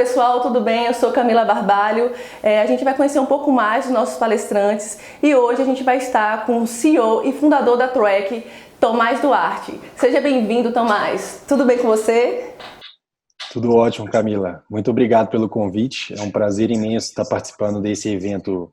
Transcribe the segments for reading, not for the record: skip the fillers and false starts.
pessoal, tudo bem? Eu sou Camila Barbalho. A gente vai conhecer um pouco mais dos nossos palestrantes e hoje a gente vai estar com o CEO e fundador da Track, Tomás Duarte. Seja bem-vindo, Tomás. Tudo bem com você? Tudo ótimo, Camila. Muito obrigado pelo convite. É um prazer imenso estar participando desse evento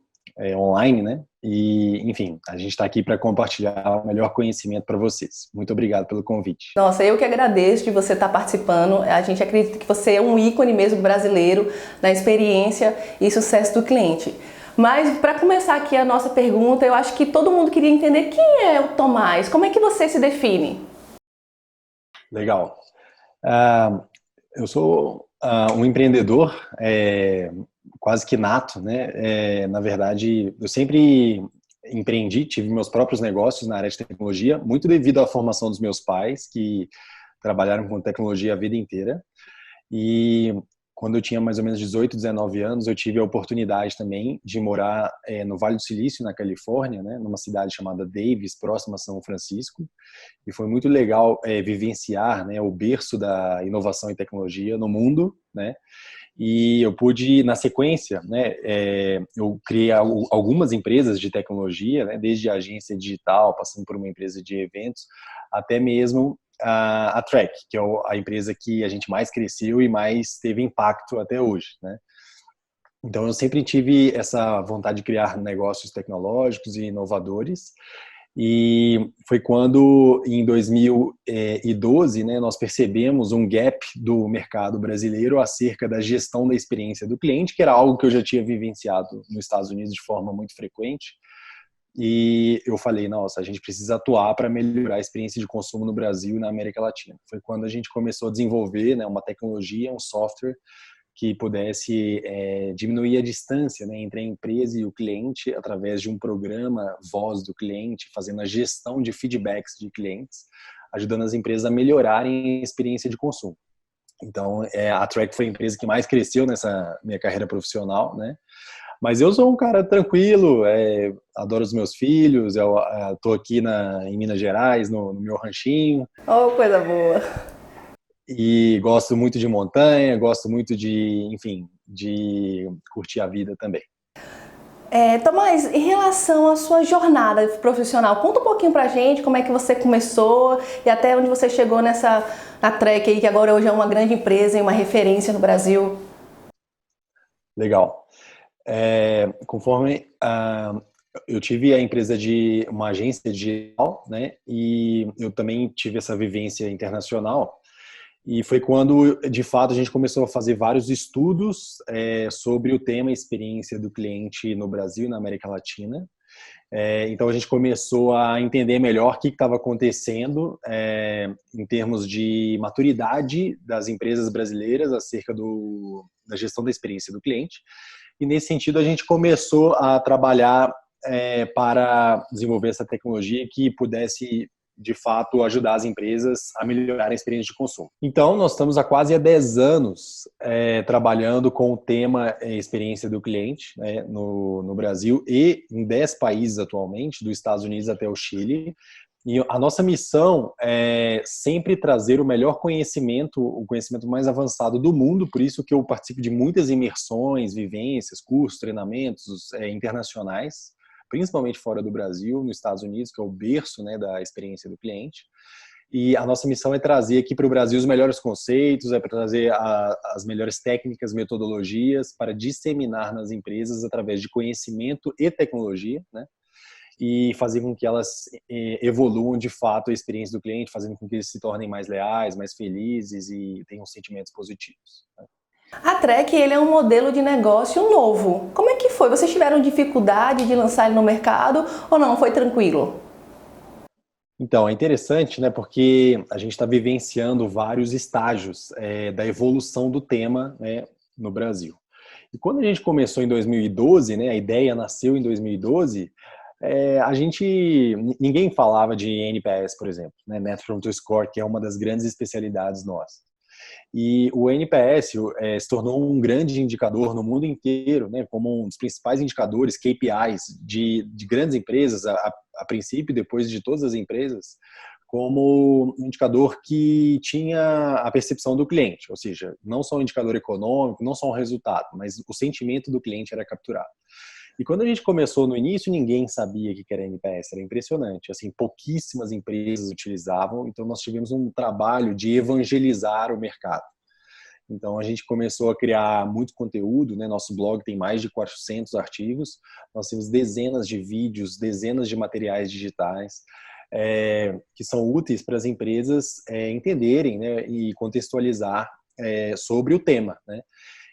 online, né? E, enfim, a gente está aqui para compartilhar o melhor conhecimento para vocês. Muito obrigado pelo convite. Nossa, eu que agradeço de você estar participando. A gente acredita que você é um ícone mesmo brasileiro na experiência e sucesso do cliente. Mas para começar aqui a nossa pergunta, eu acho que todo mundo queria entender quem é o Tomás, como é que você se define? Legal. Eu sou um empreendedor quase que nato, né? Na verdade, eu sempre empreendi, tive meus próprios negócios na área de tecnologia, muito devido à formação dos meus pais, que trabalharam com tecnologia a vida inteira. E quando eu tinha mais ou menos 18, 19 anos, eu tive a oportunidade também de morar no Vale do Silício, na Califórnia, né? Numa cidade chamada Davis, próxima a São Francisco. E foi muito legal vivenciar, né, o berço da inovação e tecnologia no mundo, né? E eu pude, na sequência, né, eu criei algumas empresas de tecnologia, né, desde a agência digital, passando por uma empresa de eventos, até mesmo a Track, que é a empresa que a gente mais cresceu e mais teve impacto até hoje, né? Então, eu sempre tive essa vontade de criar negócios tecnológicos e inovadores. E foi quando, em 2012, né, nós percebemos um gap do mercado brasileiro acerca da gestão da experiência do cliente, que era algo que eu já tinha vivenciado nos Estados Unidos de forma muito frequente. E eu falei, nossa, a gente precisa atuar para melhorar a experiência de consumo no Brasil e na América Latina. Foi quando a gente começou a desenvolver, né, uma tecnologia, um software que pudesse diminuir a distância, né, entre a empresa e o cliente através de um programa voz do cliente, fazendo a gestão de feedbacks de clientes, ajudando as empresas a melhorarem a experiência de consumo. Então, a Track foi a empresa que mais cresceu nessa minha carreira profissional, né? Mas eu sou um cara tranquilo, adoro os meus filhos, eu estou aqui em Minas Gerais, no meu ranchinho. Oh, coisa boa! E gosto muito de montanha, gosto muito de, enfim, de curtir a vida também. Tomás, em relação à sua jornada profissional, conta um pouquinho pra gente como é que você começou e até onde você chegou na Trek aí, que agora hoje é uma grande empresa e uma referência no Brasil. Legal. Conforme eu tive a empresa de uma agência digital, né, e eu também tive essa vivência internacional. E foi quando, de fato, a gente começou a fazer vários estudos sobre o tema experiência do cliente no Brasil e na América Latina. Então, a gente começou a entender melhor o que estava acontecendo em termos de maturidade das empresas brasileiras acerca da gestão da experiência do cliente. E, nesse sentido, a gente começou a trabalhar para desenvolver essa tecnologia que pudesse de fato, ajudar as empresas a melhorar a experiência de consumo. Então, nós estamos há quase 10 anos trabalhando com o tema experiência do cliente, né, no Brasil e em 10 países atualmente, dos Estados Unidos até o Chile. E a nossa missão é sempre trazer o melhor conhecimento, o conhecimento mais avançado do mundo, por isso que eu participo de muitas imersões, vivências, cursos, treinamentos internacionais, principalmente fora do Brasil, nos Estados Unidos, que é o berço, né, da experiência do cliente. E a nossa missão é trazer aqui para o Brasil os melhores conceitos, trazer as melhores técnicas, metodologias para disseminar nas empresas através de conhecimento e tecnologia, né? E fazer com que elas evoluam de fato a experiência do cliente, fazendo com que eles se tornem mais leais, mais felizes e tenham sentimentos positivos, né? A Trek, ele é um modelo de negócio novo. Como é que foi? Vocês tiveram dificuldade de lançar ele no mercado ou não? Foi tranquilo? Então, é interessante, né, porque a gente está vivenciando vários estágios da evolução do tema, né, no Brasil. E quando a gente começou em 2012, né, a ideia nasceu em 2012, ninguém falava de NPS, por exemplo, né, Net Promoter Score, que é uma das grandes especialidades nossas. E o NPS se tornou um grande indicador no mundo inteiro, né, como um dos principais indicadores, KPIs de grandes empresas, a princípio, depois de todas as empresas, como um indicador que tinha a percepção do cliente, ou seja, não só um indicador econômico, não só um resultado, mas o sentimento do cliente era capturado. E quando a gente começou no início, ninguém sabia o que era NPS, era impressionante. Assim, pouquíssimas empresas utilizavam, então nós tivemos um trabalho de evangelizar o mercado. Então a gente começou a criar muito conteúdo, né? Nosso blog tem mais de 400 artigos, nós temos dezenas de vídeos, dezenas de materiais digitais que são úteis para as empresas entenderem, né? E contextualizar sobre o tema, né?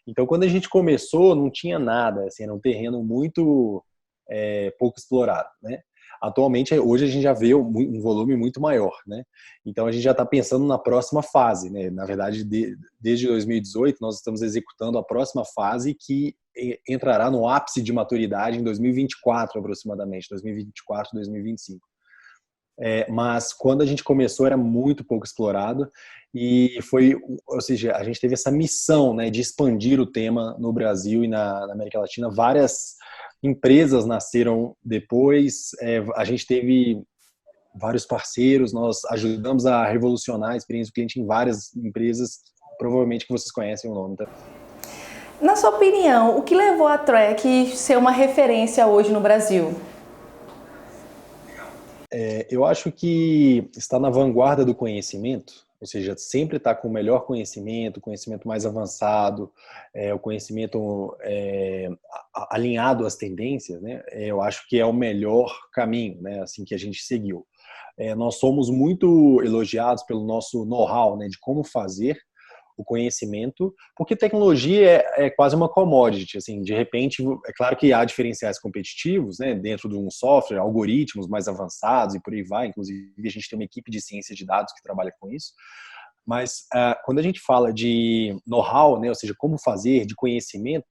Então, quando a gente começou, não tinha nada, assim, era um terreno muito pouco explorado, né? Atualmente, hoje a gente já vê um volume muito maior, né? Então, a gente já está pensando na próxima fase, né? Na verdade, desde 2018, nós estamos executando a próxima fase que entrará no ápice de maturidade em 2024, aproximadamente, 2024, 2025. Mas quando a gente começou era muito pouco explorado e ou seja, a gente teve essa missão, né, de expandir o tema no Brasil e na América Latina. Várias empresas nasceram depois, a gente teve vários parceiros, nós ajudamos a revolucionar a experiência do cliente em várias empresas, provavelmente que vocês conhecem o nome, tá? Na sua opinião, o que levou a Track ser uma referência hoje no Brasil? Eu acho que está na vanguarda do conhecimento, ou seja, sempre está com o melhor conhecimento, conhecimento mais avançado, o conhecimento alinhado às tendências, né? Eu acho que é o melhor caminho, né? Assim que a gente seguiu. Nós somos muito elogiados pelo nosso know-how, né? De como fazer o conhecimento, porque tecnologia é quase uma commodity, assim, de repente, é claro que há diferenciais competitivos, né, dentro de um software, algoritmos mais avançados e por aí vai, inclusive a gente tem uma equipe de ciência de dados que trabalha com isso, mas quando a gente fala de know-how, né, ou seja, como fazer, de conhecimento,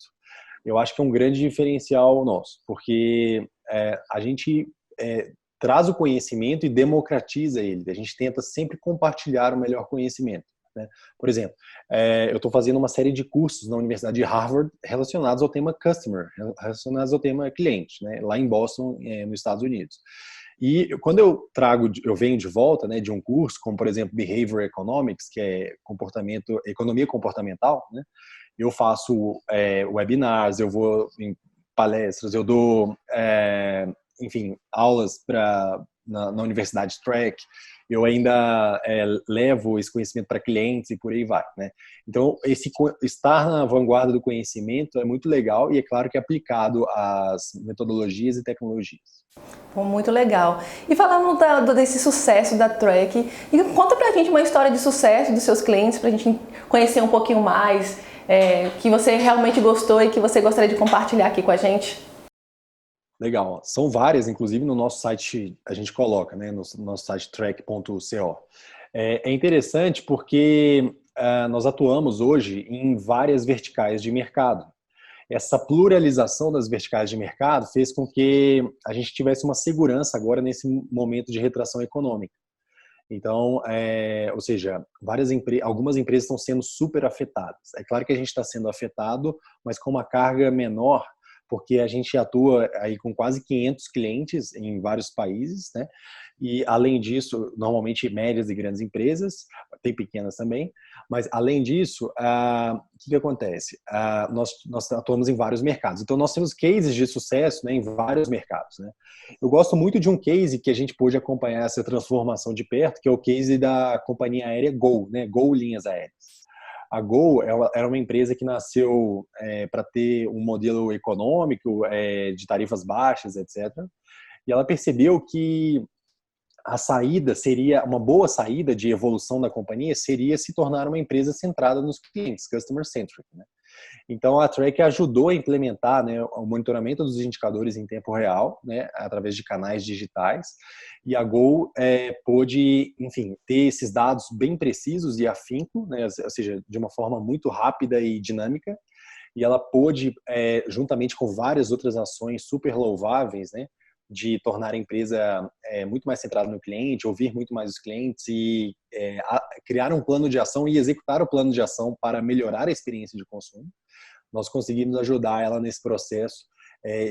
eu acho que é um grande diferencial nosso, porque a gente traz o conhecimento e democratiza ele, a gente tenta sempre compartilhar o melhor conhecimento. Né? Por exemplo, eu estou fazendo uma série de cursos na Universidade de Harvard relacionados ao tema customer, relacionados ao tema cliente, né? Lá em Boston, nos Estados Unidos. E quando eu venho de volta, né, de um curso, como por exemplo Behavior Economics, que é economia comportamental, né? Eu faço webinars, eu vou em palestras, eu dou, enfim, aulas na Universidade Track, eu ainda levo esse conhecimento para clientes e por aí vai, né? Então, estar na vanguarda do conhecimento é muito legal e é claro que é aplicado às metodologias e tecnologias. Muito legal. E falando desse sucesso da Track, conta pra gente uma história de sucesso dos seus clientes, pra gente conhecer um pouquinho mais, que você realmente gostou e que você gostaria de compartilhar aqui com a gente. Legal. São várias, inclusive no nosso site a gente coloca, né, no nosso site track.co. É interessante porque nós atuamos hoje em várias verticais de mercado. Essa pluralização das verticais de mercado fez com que a gente tivesse uma segurança agora nesse momento de retração econômica. Então, ou seja, algumas empresas estão sendo super afetadas. É claro que a gente está sendo afetado, mas com uma carga menor, porque a gente atua aí com quase 500 clientes em vários países, né? E além disso, normalmente médias e grandes empresas, tem pequenas também, mas além disso, o que acontece? Nós atuamos em vários mercados, então nós temos cases de sucesso, né, em vários mercados, né? Eu gosto muito de um case que a gente pôde acompanhar essa transformação de perto, que é o case da companhia aérea Gol, né? Gol Linhas Aéreas. A Gol era uma empresa que nasceu para ter um modelo econômico, de tarifas baixas, etc. E ela percebeu que a saída seria, uma boa saída de evolução da companhia seria se tornar uma empresa centrada nos clientes, customer centric, né? Então a Track ajudou a implementar, né, o monitoramento dos indicadores em tempo real, né, através de canais digitais, e a Gol pôde, enfim, ter esses dados bem precisos e afinco, né, ou seja, de uma forma muito rápida e dinâmica, e ela pôde, juntamente com várias outras ações super louváveis, né, de tornar a empresa muito mais centrada no cliente, ouvir muito mais os clientes e criar um plano de ação e executar o plano de ação para melhorar a experiência de consumo. Nós conseguimos ajudar ela nesse processo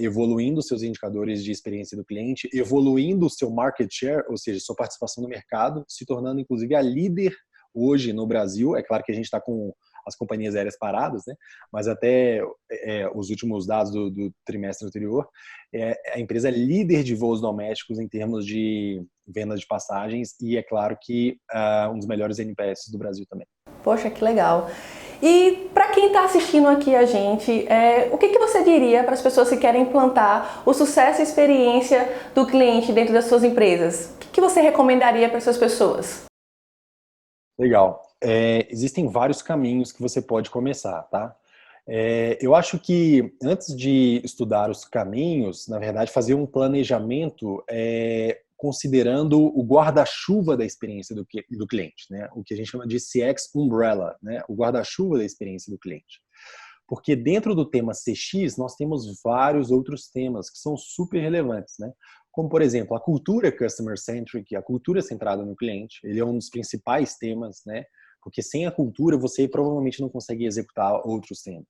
evoluindo seus indicadores de experiência do cliente, evoluindo o seu market share, ou seja, sua participação no mercado, se tornando inclusive a líder hoje no Brasil. É claro que a gente está com as companhias aéreas paradas, né? Mas até os últimos dados do trimestre anterior, a empresa é líder de voos domésticos em termos de venda de passagens e é claro que um dos melhores NPS do Brasil também. Poxa, que legal. E para quem está assistindo aqui a gente, o que você diria para as pessoas que querem implantar o sucesso e experiência do cliente dentro das suas empresas? O que você recomendaria para essas pessoas? Legal. Existem vários caminhos que você pode começar, tá? Eu acho que antes de estudar os caminhos, na verdade, fazer um planejamento considerando o guarda-chuva da experiência do cliente, né? O que a gente chama de CX Umbrella, né? O guarda-chuva da experiência do cliente. Porque dentro do tema CX, nós temos vários outros temas que são super relevantes, né? Como, por exemplo, a cultura customer-centric, a cultura centrada no cliente. Ele é um dos principais temas, né? Porque sem a cultura, você provavelmente não consegue executar outros temas.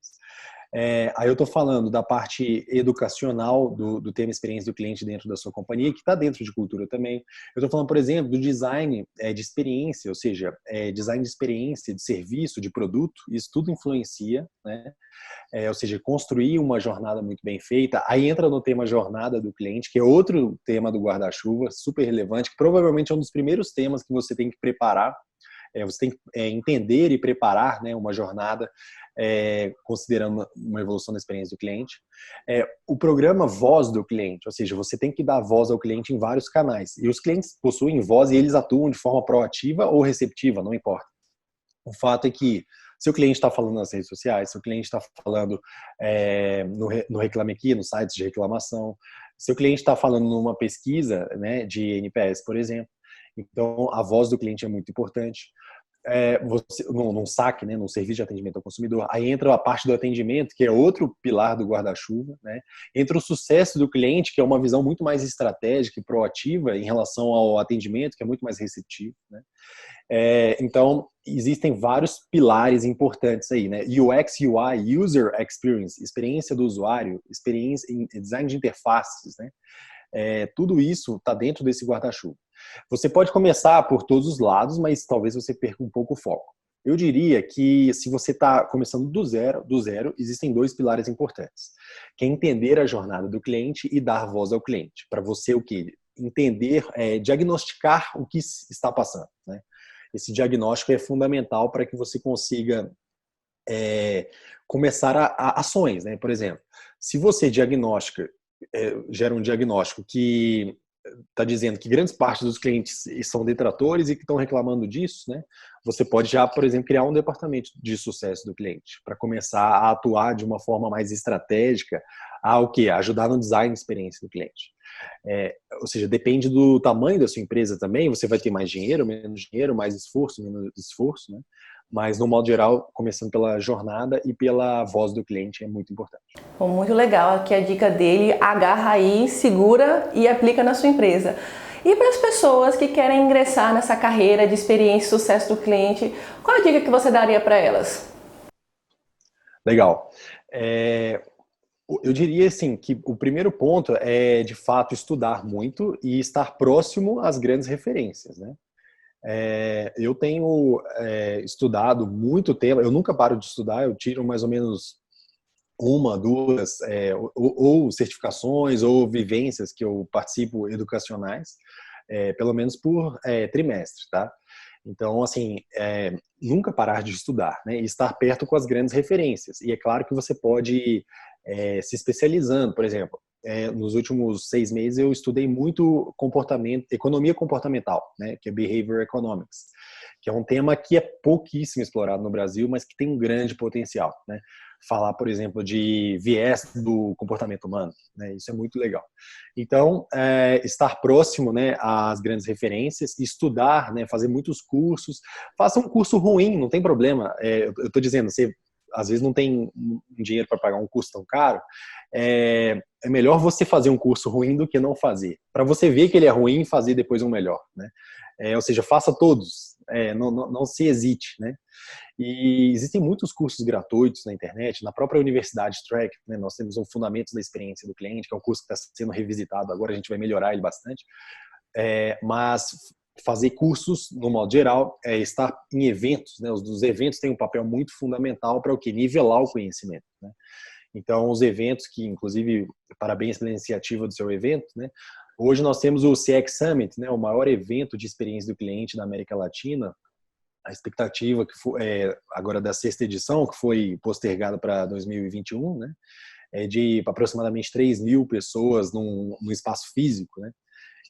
Aí eu estou falando da parte educacional do tema experiência do cliente dentro da sua companhia, que está dentro de cultura também. Eu estou falando, por exemplo, do design de experiência, ou seja, design de experiência, de serviço, de produto. Isso tudo influencia, né? Ou seja, construir uma jornada muito bem feita. Aí entra no tema jornada do cliente, que é outro tema do guarda-chuva, super relevante, que provavelmente é um dos primeiros temas que você tem que preparar. Você tem que entender e preparar, né, uma jornada considerando uma evolução da experiência do cliente. O programa Voz do Cliente, ou seja, você tem que dar voz ao cliente em vários canais. E os clientes possuem voz e eles atuam de forma proativa ou receptiva, não importa. O fato é que se o cliente está falando nas redes sociais, se o cliente está falando no Reclame Aqui, nos sites de reclamação, se o cliente está falando numa pesquisa, né, de NPS, por exemplo, então a voz do cliente é muito importante. Num saque, né, num serviço de atendimento ao consumidor, aí entra a parte do atendimento, que é outro pilar do guarda-chuva, né? Entra o sucesso do cliente, que é uma visão muito mais estratégica e proativa em relação ao atendimento, que é muito mais receptivo, né? Então, existem vários pilares importantes aí, né? UX, UI, User Experience, experiência do usuário, experiência em design de interfaces, né? Tudo isso está dentro desse guarda-chuva. Você pode começar por todos os lados, mas talvez você perca um pouco o foco. Eu diria que se você está começando do zero, existem dois pilares importantes, que é entender a jornada do cliente e dar voz ao cliente. Para você, o que? Entender, diagnosticar o que está passando, né? Esse diagnóstico é fundamental para que você consiga começar ações, né? Por exemplo, se você gera um diagnóstico que está dizendo que grandes partes dos clientes são detratores e que estão reclamando disso, né? Você pode já, por exemplo, criar um departamento de sucesso do cliente para começar a atuar de uma forma mais estratégica o quê? Ajudar no design de experiência do cliente. Ou seja, depende do tamanho da sua empresa também, você vai ter mais dinheiro, menos dinheiro, mais esforço, menos esforço, né? Mas, no modo geral, começando pela jornada e pela voz do cliente é muito importante. Bom, muito legal aqui a dica dele, agarra aí, segura e aplica na sua empresa. E para as pessoas que querem ingressar nessa carreira de experiência e sucesso do cliente, qual a dica que você daria para elas? Legal. Eu diria assim que o primeiro ponto é, de fato, estudar muito e estar próximo às grandes referências, né? Eu tenho estudado muito tempo, eu nunca paro de estudar, eu tiro mais ou menos uma, duas, ou certificações ou vivências que eu participo educacionais, pelo menos por trimestre, tá? Então, assim, nunca parar de estudar, né? E estar perto com as grandes referências. E é claro que você pode se especializando, por exemplo, nos últimos 6 meses eu estudei muito economia comportamental, né? Que é Behavior Economics, que é um tema que é pouquíssimo explorado no Brasil, mas que tem um grande potencial, né? Falar, por exemplo, de viés do comportamento humano, né? Isso é muito legal. Então, estar próximo, né, às grandes referências, estudar, né, fazer muitos cursos. Faça um curso ruim, não tem problema. Eu estou dizendo, você às vezes não tem dinheiro para pagar um curso tão caro, é melhor você fazer um curso ruim do que não fazer. Para você ver que ele é ruim e fazer depois um melhor, né? ou seja, faça todos, não se hesite, né? E existem muitos cursos gratuitos na internet, na própria Universidade Track, né, nós temos um Fundamentos da Experiência do Cliente, que é um curso que está sendo revisitado agora, a gente vai melhorar ele bastante, mas fazer cursos, no modo geral, estar em eventos, né, os eventos têm um papel muito fundamental para o que? Nivelar o conhecimento, né? Então, os eventos que, inclusive, parabéns pela iniciativa do seu evento, né? Hoje nós temos o CX Summit, né, o maior evento de experiência do cliente na América Latina. A expectativa que foi, agora da sexta edição, que foi postergada para 2021, né, é de aproximadamente 3.000 pessoas num espaço físico, né?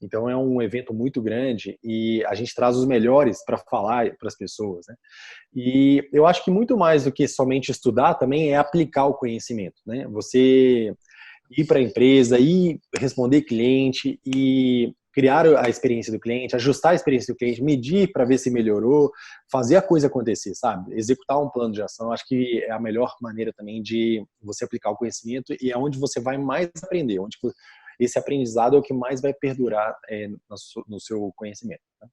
Então é um evento muito grande e a gente traz os melhores para falar para as pessoas, né? E eu acho que muito mais do que somente estudar também é aplicar o conhecimento, né? Você ir para a empresa, ir responder cliente e criar a experiência do cliente, ajustar a experiência do cliente, medir para ver se melhorou, fazer a coisa acontecer, sabe? Executar um plano de ação, acho que é a melhor maneira também de você aplicar o conhecimento e é onde você vai mais aprender, onde esse aprendizado é o que mais vai perdurar no seu conhecimento, né?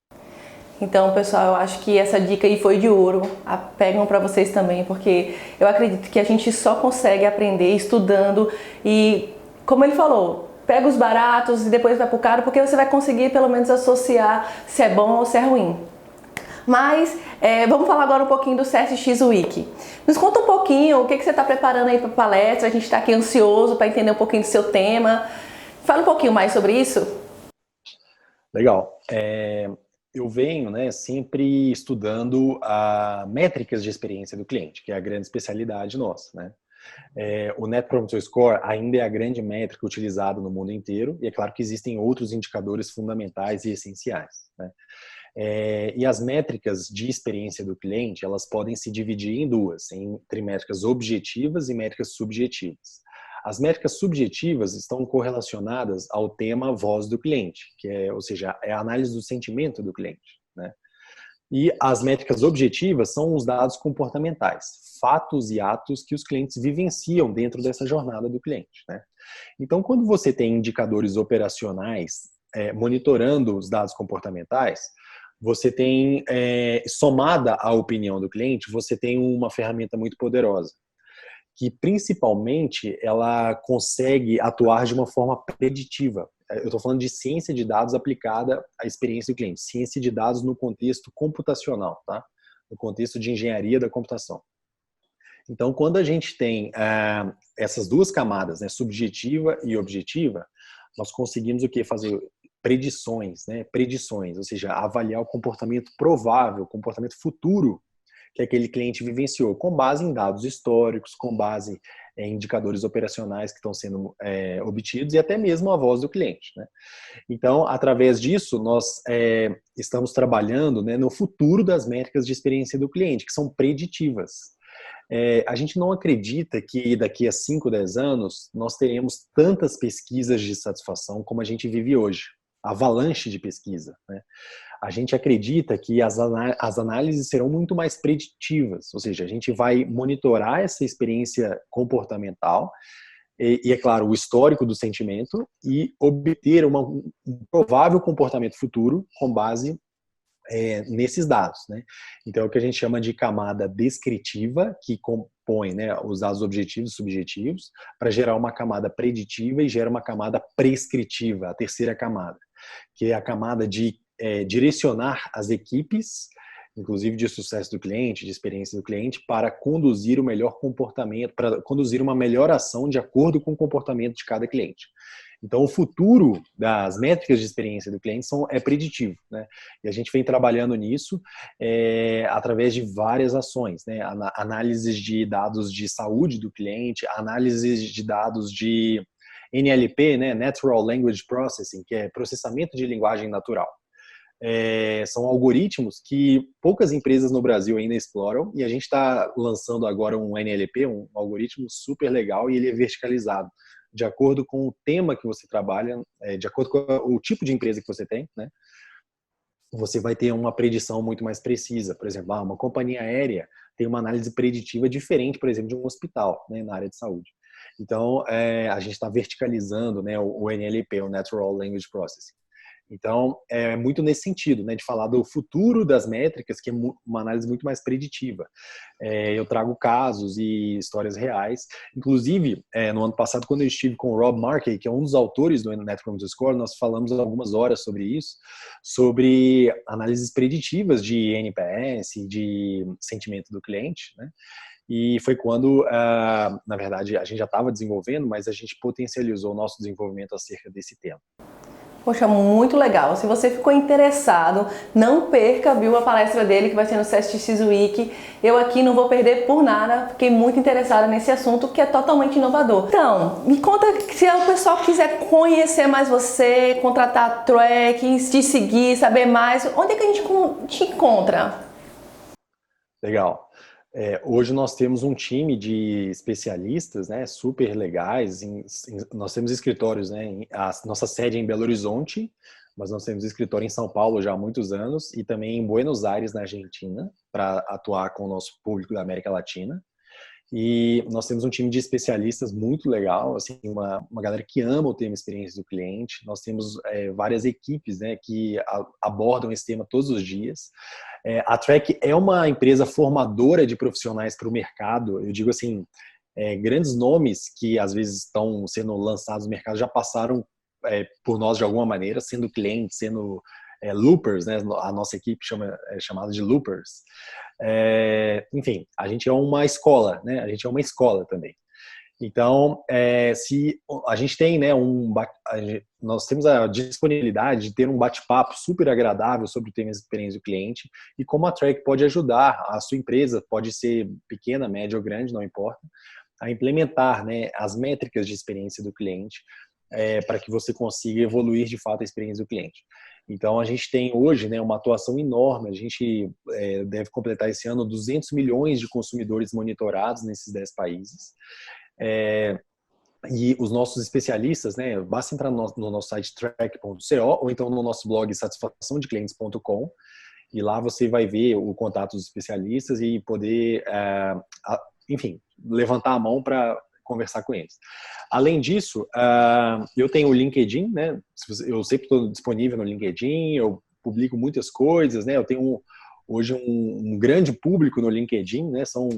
Então, pessoal, eu acho que essa dica aí foi de ouro. Pegam para vocês também, porque eu acredito que a gente só consegue aprender estudando e, como ele falou, pega os baratos e depois vai pro caro, porque você vai conseguir pelo menos associar se é bom ou se é ruim. Mas vamos falar agora um pouquinho do CSX Week. Nos conta um pouquinho o que você está preparando aí para a palestra. A gente está aqui ansioso para entender um pouquinho do seu tema. Fala um pouquinho mais sobre isso. Legal. Eu venho, né, sempre estudando métricas de experiência do cliente, que é a grande especialidade nossa, né? O Net Promoter Score ainda é a grande métrica utilizada no mundo inteiro, e é claro que existem outros indicadores fundamentais e essenciais, né? E as métricas de experiência do cliente, elas podem se dividir em duas, entre métricas objetivas e métricas subjetivas. As métricas subjetivas estão correlacionadas ao tema voz do cliente, ou seja, é a análise do sentimento do cliente, né? E as métricas objetivas são os dados comportamentais, fatos e atos que os clientes vivenciam dentro dessa jornada do cliente, né? Então, quando você tem indicadores operacionais monitorando os dados comportamentais, você tem, somada à opinião do cliente, você tem uma ferramenta muito poderosa, que principalmente ela consegue atuar de uma forma preditiva. Eu estou falando de ciência de dados aplicada à experiência do cliente, ciência de dados no contexto computacional, tá? No contexto de engenharia da computação. Então, quando a gente tem essas duas camadas, né, subjetiva e objetiva, nós conseguimos o quê? Fazer predições, né? Predições, ou seja, avaliar o comportamento provável, o comportamento futuro que aquele cliente vivenciou, com base em dados históricos, com base em indicadores operacionais que estão sendo obtidos e até mesmo a voz do cliente, né? Então, através disso, nós estamos trabalhando, né, no futuro das métricas de experiência do cliente, que são preditivas. A gente não acredita que daqui a 5, 10 anos nós teremos tantas pesquisas de satisfação como a gente vive hoje. Avalanche de pesquisa, né? A gente acredita que as análises serão muito mais preditivas, ou seja, a gente vai monitorar essa experiência comportamental e é claro, o histórico do sentimento e obter um provável comportamento futuro com base nesses dados, né? Então, é o que a gente chama de camada descritiva, que compõe, né, os dados objetivos e subjetivos, para gerar uma camada preditiva e gera uma camada prescritiva, a terceira camada, que é a camada de direcionar as equipes, inclusive de sucesso do cliente, de experiência do cliente, para conduzir o melhor comportamento, para conduzir uma melhor ação de acordo com o comportamento de cada cliente. Então, o futuro das métricas de experiência do cliente é preditivo, né? E a gente vem trabalhando nisso através de várias ações, né? Análises de dados de saúde do cliente, análises de dados de NLP, né? Natural Language Processing, que é processamento de linguagem natural. São algoritmos que poucas empresas no Brasil ainda exploram e a gente está lançando agora um NLP, um algoritmo super legal e ele é verticalizado, de acordo com o tema que você trabalha, de acordo com o tipo de empresa que você tem, né? Você vai ter uma predição muito mais precisa. Por exemplo, uma companhia aérea tem uma análise preditiva diferente, por exemplo, de um hospital, né, na área de saúde. Então, a gente está verticalizando, né, o NLP, o Natural Language Processing. Então, é muito nesse sentido, né, de falar do futuro das métricas, que é uma análise muito mais preditiva. Eu trago casos e histórias reais. Inclusive, no ano passado, quando eu estive com o Rob Markey, que é um dos autores do Net Promoter Score, nós falamos algumas horas sobre isso, sobre análises preditivas de NPS, de sentimento do cliente, né? E foi quando, na verdade, a gente já estava desenvolvendo, mas a gente potencializou o nosso desenvolvimento acerca desse tema. Poxa, muito legal. Se você ficou interessado, não perca, viu, a palestra dele que vai ser no SESC Week. Eu aqui não vou perder por nada, fiquei muito interessada nesse assunto que é totalmente inovador. Então, me conta se o pessoal quiser conhecer mais você, contratar a Track, te seguir, saber mais, onde é que a gente te encontra? Legal. Hoje nós temos um time de especialistas, né, super legais. Nós temos escritórios, né, a nossa sede é em Belo Horizonte, mas nós temos escritório em São Paulo já há muitos anos e também em Buenos Aires, na Argentina, para atuar com o nosso público da América Latina. E nós temos um time de especialistas muito legal, assim, uma galera que ama o tema experiência do cliente. Nós temos várias equipes, né, que abordam esse tema todos os dias. A Track é uma empresa formadora de profissionais para o mercado. Eu digo assim, grandes nomes que às vezes estão sendo lançados no mercado já passaram por nós de alguma maneira, sendo clientes, sendo loopers, né? A nossa equipe é chamada de loopers. Enfim, a gente é uma escola, né? A gente é uma escola também. Então, se a gente tem, né, nós temos a disponibilidade de ter um bate-papo super agradável sobre o tema de experiência do cliente e como a Track pode ajudar a sua empresa, pode ser pequena, média ou grande, não importa, a implementar, né, as métricas de experiência do cliente para que você consiga evoluir de fato a experiência do cliente. Então, a gente tem hoje, né, uma atuação enorme. A gente deve completar esse ano 200 milhões de consumidores monitorados nesses 10 países. E os nossos especialistas, né, basta entrar no nosso site track.co ou então no nosso blog satisfaçãodeclientes.com e lá você vai ver o contato dos especialistas e poder, enfim, levantar a mão para conversar com eles. Além disso, eu tenho o LinkedIn, né? Eu sempre estou disponível no LinkedIn, eu publico muitas coisas, né? Eu tenho hoje um grande público no LinkedIn, né? São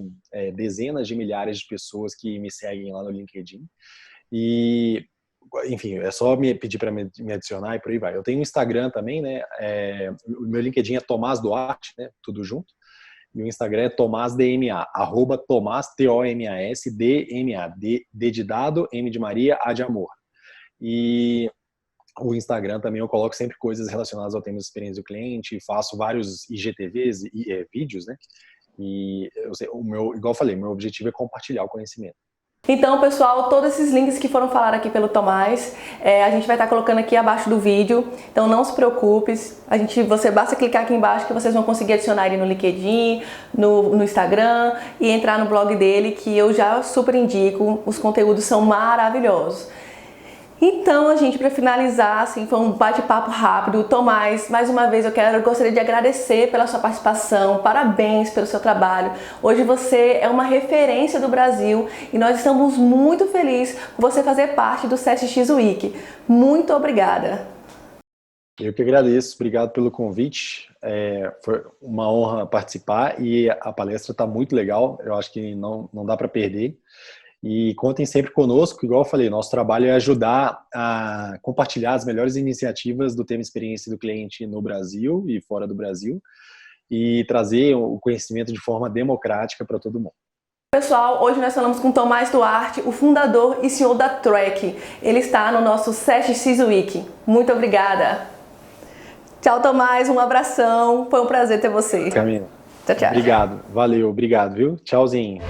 dezenas de milhares de pessoas que me seguem lá no LinkedIn. E, enfim, é só me pedir para me adicionar e por aí vai. Eu tenho um Instagram também, né? O meu LinkedIn é Tomás Duarte, né? Tudo junto. E o Instagram é TomásDMA, @Tomás, Tomas, DMA, D de dado, M de Maria, A de amor. E o Instagram também eu coloco sempre coisas relacionadas ao tema de experiência do cliente, faço vários IGTVs e vídeos, né? E igual eu falei, meu objetivo é compartilhar o conhecimento. Então, pessoal, todos esses links que foram falados aqui pelo Tomás, a gente vai estar colocando aqui abaixo do vídeo. Então, não se preocupe. Você basta clicar aqui embaixo que vocês vão conseguir adicionar ele no LinkedIn, no Instagram e entrar no blog dele, que eu já super indico. Os conteúdos são maravilhosos. Então, gente, para finalizar, assim, foi um bate-papo rápido. Tomás, mais uma vez eu gostaria de agradecer pela sua participação, parabéns pelo seu trabalho. Hoje você é uma referência do Brasil e nós estamos muito felizes por você fazer parte do SESC Week. Muito obrigada. Eu que agradeço, obrigado pelo convite. Foi uma honra participar e a palestra está muito legal, eu acho que não dá para perder. E contem sempre conosco, igual eu falei, nosso trabalho é ajudar a compartilhar as melhores iniciativas do tema experiência do cliente no Brasil e fora do Brasil e trazer o conhecimento de forma democrática para todo mundo. Pessoal, hoje nós falamos com Tomás Duarte, o fundador e CEO da Track. Ele está no nosso SESC Week. Muito obrigada. Tchau, Tomás, um abração. Foi um prazer ter você. Camila. Tchau, tchau. Obrigado, valeu, obrigado, viu? Tchauzinho.